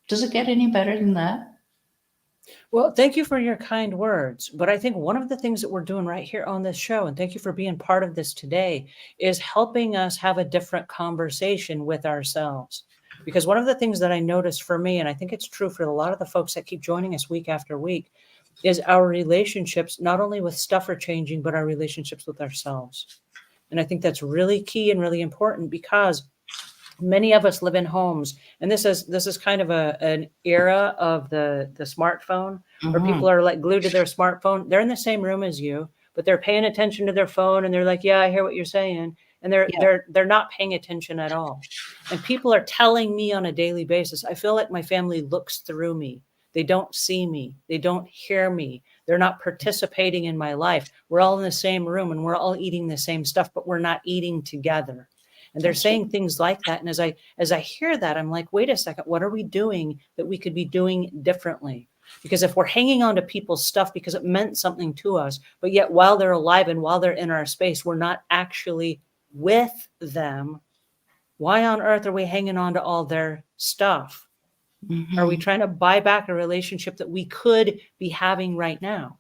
Does it get any better than that? Well, thank you for your kind words. But I think one of the things that we're doing right here on this show, and thank you for being part of this today, is helping us have a different conversation with ourselves. Because one of the things that I noticed for me, and I think it's true for a lot of the folks that keep joining us week after week, is our relationships, not only with stuff are changing, but our relationships with ourselves. And I think that's really key and really important because many of us live in homes, and this is kind of an era of the smartphone where people are like glued to their smartphone. They're in the same room as you, but they're paying attention to their phone and they're like, yeah, I hear what you're saying. and they're Yeah. they're not paying attention at all. And people are telling me on a daily basis, I feel like my family looks through me. They don't see me. They don't hear me. They're not participating in my life. We're all in the same room and we're all eating the same stuff, but we're not eating together. And they're That's right. saying things like that. And as I hear that, I'm like, wait a second, what are we doing that we could be doing differently? Because if we're hanging on to people's stuff because it meant something to us, but yet while they're alive and while they're in our space, we're not actually with them, why on earth are we hanging on to all their stuff? Are we Mhm. trying to buy back a relationship that we could be having right now?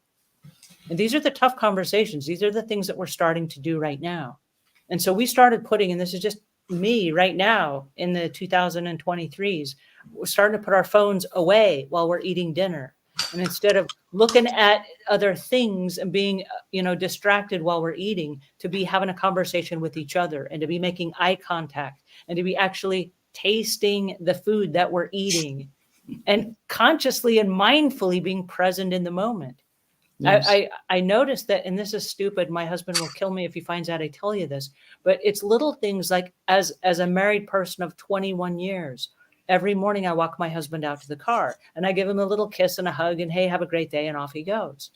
And these are the tough conversations. These are the things that we're starting to do right now. And so we started putting, and this is just me right now in the 2023s, we're starting to put our phones away while we're eating dinner. And instead of looking at other things and being, distracted while we're eating, to be having a conversation with each other and to be making eye contact and to be actually tasting the food that we're eating and consciously and mindfully being present in the moment. Yes. I noticed that, and this is stupid. My husband will kill me if he finds out I tell you this, but it's little things like as a married person of 21 years, every morning I walk my husband out to the car and I give him a little kiss and a hug and hey, have a great day, and off he goes.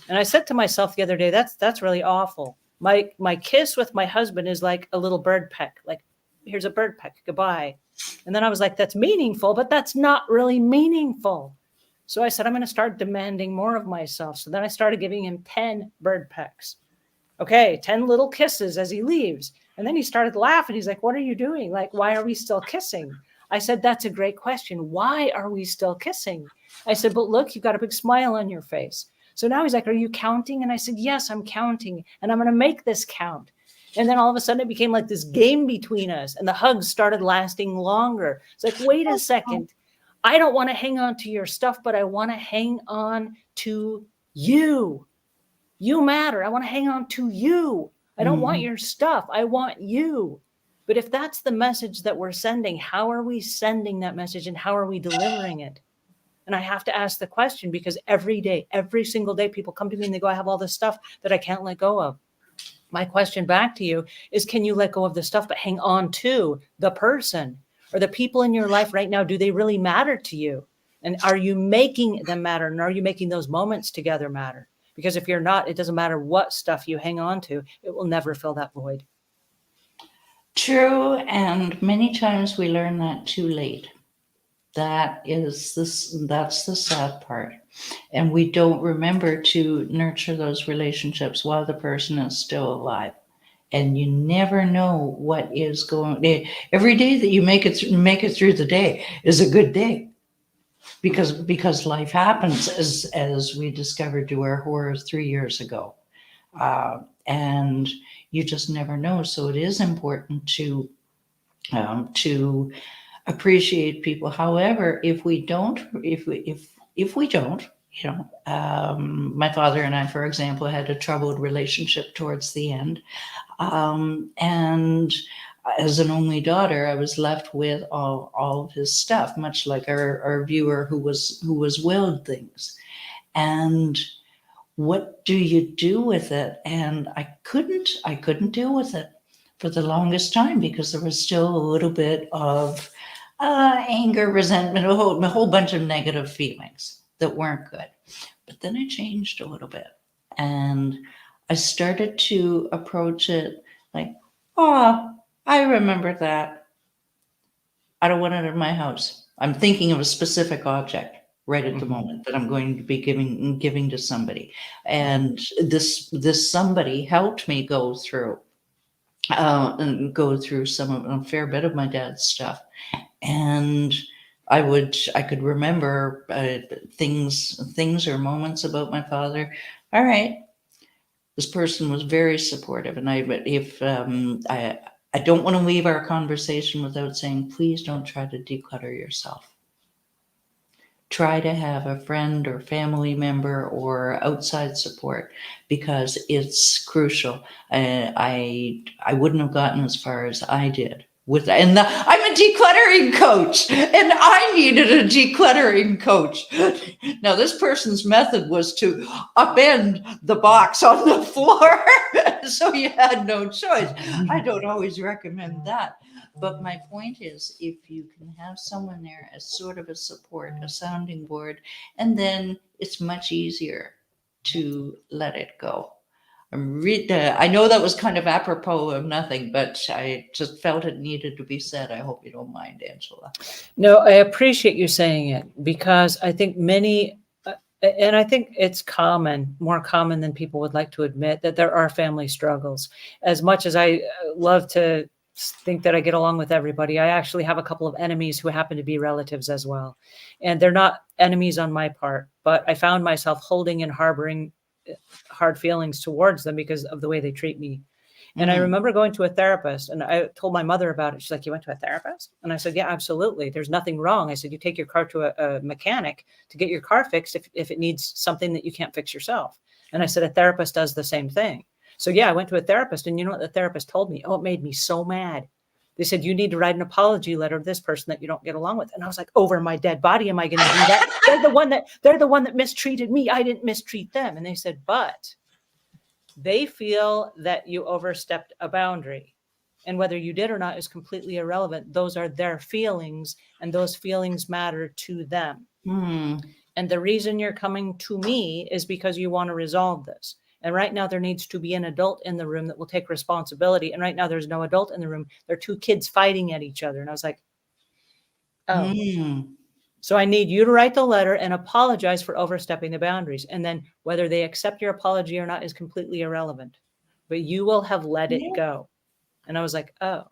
And I said to myself the other day, that's really awful. My kiss with my husband is like a little bird peck, like here's a bird peck, goodbye. And then I was like, that's meaningful, but that's not really meaningful. So I said, I'm going to start demanding more of myself. So then I started giving him 10 bird pecks. Okay, 10 little kisses as he leaves. And then he started laughing. He's like, what are you doing? Like, why are we still kissing? I said, that's a great question. Why are we still kissing? I said, but look, you've got a big smile on your face. So now he's like, are you counting? And I said, yes, I'm counting. And I'm going to make this count. And then all of a sudden it became like this game between us. And the hugs started lasting longer. It's like, wait a second. I don't want to hang on to your stuff, but I want to hang on to you. You matter. I want to hang on to you. I don't want Mhm. your stuff. I want you. But if that's the message that we're sending, how are we sending that message and how are we delivering it? And I have to ask the question because every day, every single day, people come to me and they go, I have all this stuff that I can't let go of. My question back to you is, can you let go of the stuff, but hang on to the person or the people in your life right now? Do they really matter to you? And are you making them matter? And are you making those moments together matter? Because if you're not, it doesn't matter what stuff you hang on to, it will never fill that void. True, and many times we learn that too late. That's the sad part. And we don't remember to nurture those relationships while the person is still alive. And you never know what is going. Every day that you make it through the day is a good day, because life happens, as we discovered to our horror 3 years ago, and you just never know. So it is important to appreciate people. However, if we don't, my father and I, for example, had a troubled relationship towards the end, and as an only daughter, I was left with all of his stuff, much like our viewer who was willed things. And what do you do with it? And I couldn't deal with it for the longest time because there was still a little bit of anger, resentment, a whole bunch of negative feelings that weren't good. But then I changed a little bit and I started to approach it like, oh, I remember that. I don't want it in my house. I'm thinking of a specific object right at the Mhm. moment that I'm going to be giving to somebody. And this somebody helped me go through a fair bit of my dad's stuff. And I could remember things or moments about my father. All right, this person was very supportive, and I don't want to leave our conversation without saying, please don't try to declutter yourself. Try to have a friend or family member or outside support because it's crucial. I wouldn't have gotten as far as I did I'm a decluttering coach, and I needed a decluttering coach. Now, this person's method was to upend the box on the floor, so you had no choice. I don't always recommend that. But my point is, if you can have someone there as sort of a support, a sounding board, and then it's much easier to let it go. I know that was kind of apropos of nothing, but I just felt it needed to be said. I hope you don't mind, Angela. No, I appreciate you saying it because I think many, and I think it's common, more common than people would like to admit, that there are family struggles. As much as I love to think that I get along with everybody, I actually have a couple of enemies who happen to be relatives as well. And they're not enemies on my part, but I found myself holding and harboring hard feelings towards them because of the way they treat me. And I remember going to a therapist and I told my mother about it. She's like, "You went to a therapist?" And I said, "Yeah, absolutely. There's nothing wrong." I said, "You take your car to a mechanic to get your car fixed if it needs something that you can't fix yourself." And I said, "A therapist does the same thing." So yeah, I went to a therapist and you know what the therapist told me? Oh, it made me so mad. They said, "You need to write an apology letter to this person that you don't get along with." And I was like, over my dead body, am I going to do that? They're the one that mistreated me. I didn't mistreat them. And they said, "But they feel that you overstepped a boundary. And whether you did or not is completely irrelevant. Those are their feelings, and those feelings matter to them. And the reason you're coming to me is because you want to resolve this. And right now there needs to be an adult in the room that will take responsibility. And right now there's no adult in the room. There are two kids fighting at each other." And I was like, "Oh, so I need you to write the letter and apologize for overstepping the boundaries. And then whether they accept your apology or not is completely irrelevant, but you will have let it go." And I was like, "Oh."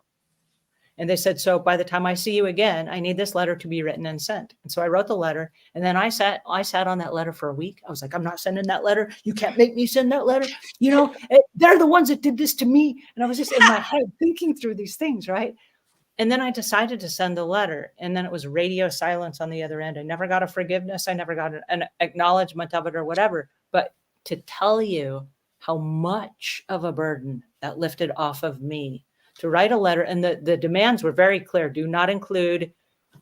And they said, "So by the time I see you again, I need this letter to be written and sent." And so I wrote the letter, and then I sat on that letter for a week. I was like, "I'm not sending that letter. You can't make me send that letter. You know, they're the ones that did this to me." And I was just in my head thinking through these things, right? And then I decided to send the letter, and then it was radio silence on the other end. I never got a forgiveness. I never got an acknowledgement of it or whatever. But to tell you how much of a burden that lifted off of me to write a letter, and the demands were very clear. Do not include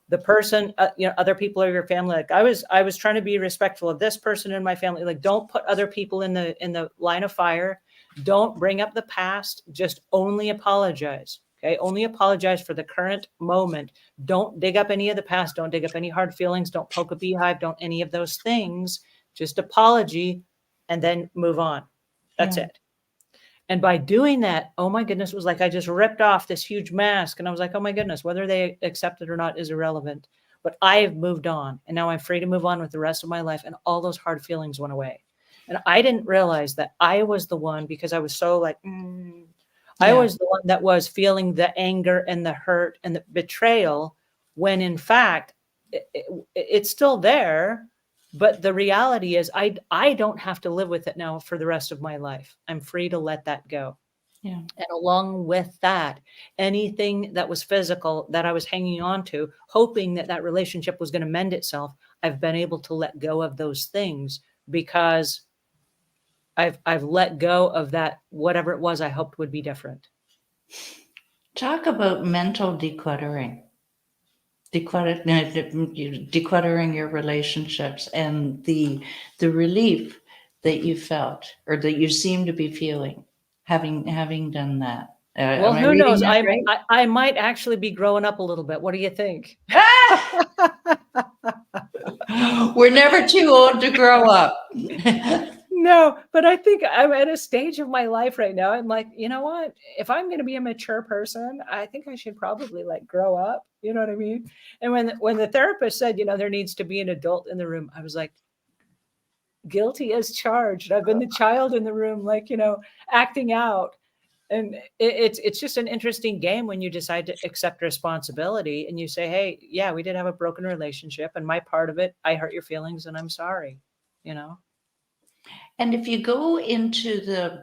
the person, other people of your family. Like I was trying to be respectful of this person in my family. Like, don't put other people in the line of fire. Don't bring up the past. Just only apologize. Okay. Only apologize for the current moment. Don't dig up any of the past. Don't dig up any hard feelings. Don't poke a beehive. Don't any of those things. Just apology and then move on. That's it. And by doing that, oh my goodness, it was like I just ripped off this huge mask. And I was like, oh my goodness, whether they accept it or not is irrelevant. But I have moved on. And now I'm free to move on with the rest of my life. And all those hard feelings went away. And I didn't realize that I was the one, because I was so like, I was the one that was feeling the anger and the hurt and the betrayal, when in fact, it's still there. But the reality is I don't have to live with it now for the rest of my life. I'm free to let that go. Yeah. And along with that, anything that was physical that I was hanging on to, hoping that that relationship was going to mend itself, I've been able to let go of those things because I've let go of that, whatever it was I hoped would be different. Talk about mental decluttering. Decluttering your relationships and the relief that you felt, or that you seem to be feeling, having done that. Well, am I who reading knows? that right? I might actually be growing up a little bit. What do you think? We're never too old to grow up. No, but I think I'm at a stage of my life right now. I'm like, you know what? If I'm going to be a mature person, I think I should probably like grow up. You know what I mean? And when the therapist said, there needs to be an adult in the room, I was like, guilty as charged. I've been the child in the room, like, acting out. And it's just an interesting game when you decide to accept responsibility and you say, hey, yeah, we did have a broken relationship, and my part of it, I hurt your feelings and I'm sorry, And if you go into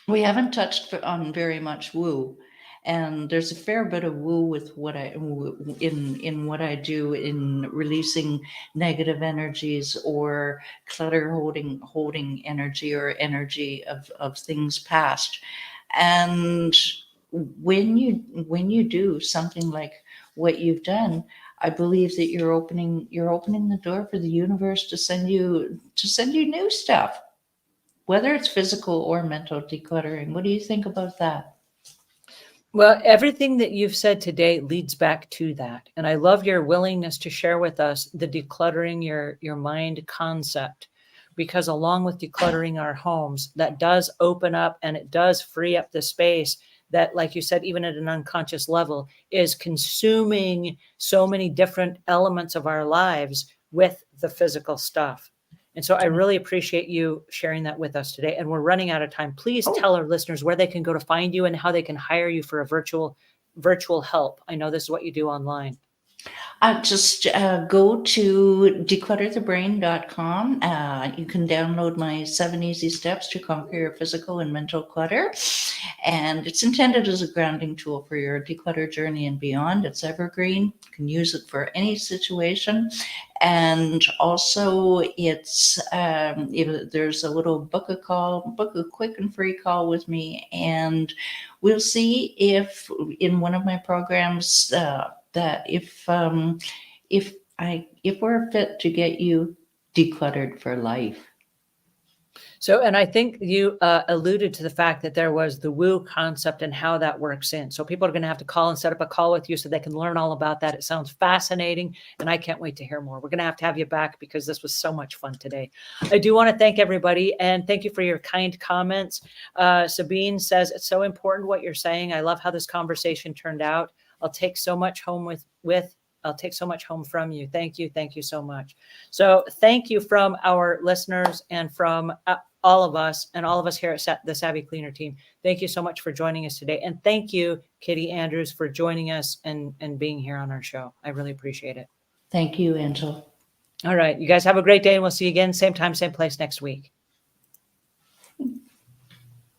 we haven't touched on very much woo, and there's a fair bit of woo with what in what I do in releasing negative energies or clutter, holding energy or energy of things past. And when you do something like what you've done, I believe that you're opening the door for the universe to send you new stuff, whether it's physical or mental decluttering. What do you think about that? Well, everything that you've said today leads back to that. And I love your willingness to share with us the decluttering your mind concept, because along with decluttering our homes, that does open up and it does free up the space that, like you said, even at an unconscious level, is consuming so many different elements of our lives with the physical stuff. And so I really appreciate you sharing that with us today. And we're running out of time. Please tell our listeners where they can go to find you and how they can hire you for a virtual help. I know this is what you do online. Just go to declutterthebrain.com. You can download my 7 easy steps to conquer your physical and mental clutter. And it's intended as a grounding tool for your declutter journey and beyond. It's evergreen. You can use it for any situation. And also it's if there's a little book a quick and free call with me, and we'll see if in one of my programs that if we're fit to get you decluttered for life. So, and I think you alluded to the fact that there was the woo concept and how that works in. So people are going to have to call and set up a call with you so they can learn all about that. It sounds fascinating, and I can't wait to hear more. We're going to have you back because this was so much fun today. I do want to thank everybody, and thank you for your kind comments. Sabine says, it's so important what you're saying. I love how this conversation turned out. I'll take so much home I'll take so much home from you. Thank you. Thank you so much. So thank you from our listeners and from all of us here at the Savvy Cleaner team. Thank you so much for joining us today. And thank you, Kitty Andrews, for joining us and being here on our show. I really appreciate it. Thank you, Angel. All right. You guys have a great day, and we'll see you again, same time, same place next week.